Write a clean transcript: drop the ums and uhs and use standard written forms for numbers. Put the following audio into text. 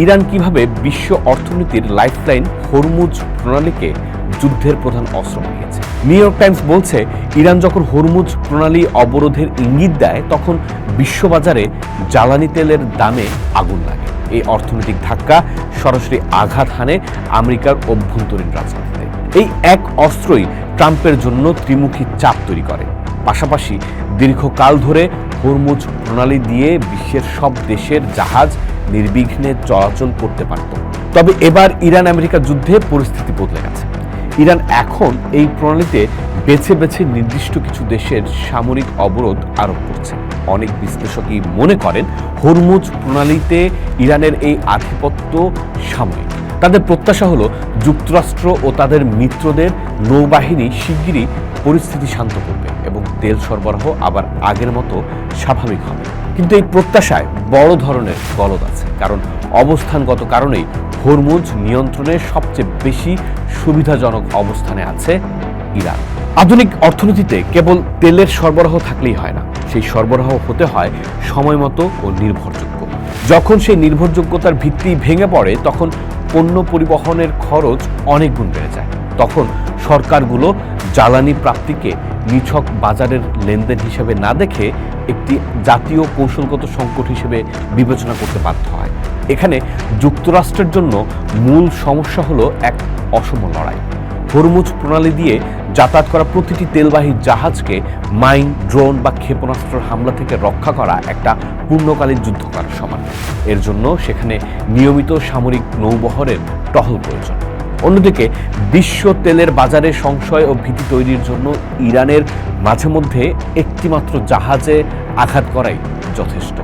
Iran কিভাবে বিশ্ব অর্থনীতির লাইফলাইন হরমুজ প্রণালীকে যুদ্ধের প্রধান অস্ত্র বানিয়েছে। নিউ ইয়র্ক টাইমস বলছে, ইরান যখন হরমুজ প্রণালী অবরোধের ইঙ্গিত দেয় তখন বিশ্ববাজারে জ্বালানি তেলের দামে আগুন লাগে। এই অর্থনৈতিক ধাক্কা সরাসরি আঘাত হানে আমেরিকার অভ্যন্তরীণ রাজনীতিতে। এই এক অস্ত্রই ট্রাম্পের জন্য ত্রিমুখী চাপ তৈরি করে। পাশাপাশি দীর্ঘকাল ধরে হরমুজ প্রণালী দিয়ে বিশ্বের সব দেশের জাহাজ নির্বিঘ্নে চলাচল করতে পারত। তবে এবার ইরান আমেরিকা যুদ্ধে পরিস্থিতি বদলে গেছে। ইরান এখন এই প্রণালীতে বেছে বেছে নির্দিষ্ট কিছু দেশের সামরিক অবরোধ আরোপ করছে। অনেক বিশ্লেষকই মনে করেন হরমুজ প্রণালীতে ইরানের এই আধিপত্য সাময়িক। তাদের প্রত্যাশা হলো যুক্তরাষ্ট্র ও তাদের মিত্রদের নৌবাহিনী শিগগিরই পরিস্থিতি শান্ত করবে এবং তেল সরবরাহ আবার আগের মতো স্বাভাবিক হবে। কিন্তু এই প্রত্যাশায় বড় ধরনের গলদ আছে, কারণ অবস্থানগত কারণেই হরমুজ নিয়ন্ত্রণে সবচেয়ে বেশি সুবিধাজনক অবস্থানে আছে ইরান। আধুনিক অর্থনীতিতে কেবল তেলের সরবরাহ থাকলেই হয় না, সেই সরবরাহ হতে হয় সময়মতো ও নির্ভরযোগ্য। যখন সেই নির্ভরযোগ্যতার ভিত্তি ভেঙে পড়ে তখন পণ্য পরিবহনের খরচ অনেক গুণ বেড়ে যায়। তখন সরকারগুলো জ্বালানি প্রাপ্তিকে নিছক বাজারের লেনদেন হিসেবে না দেখে একটি জাতীয় কৌশলগত সংকট হিসেবে বিবেচনা করতে বাধ্য হয়। এখানে যুক্তরাষ্ট্রের জন্য মূল সমস্যা হলো এক অসম লড়াই। হরমুজ প্রণালী দিয়ে যাতায়াত করা প্রতিটি তেলবাহী জাহাজকে মাইন, ড্রোন বা ক্ষেপণাস্ত্রের হামলা থেকে রক্ষা করা একটা পূর্ণকালীন যুদ্ধ করার সমান। এর জন্য সেখানে নিয়মিত সামরিক নৌবহরের টহল প্রয়োজন। অন্যদিকে বিশ্ব তেলের বাজারে সংশয় ও ভীতি তৈরির জন্য ইরানের মাঝে মধ্যে একটিমাত্র জাহাজে আঘাত করাই যথেষ্ট।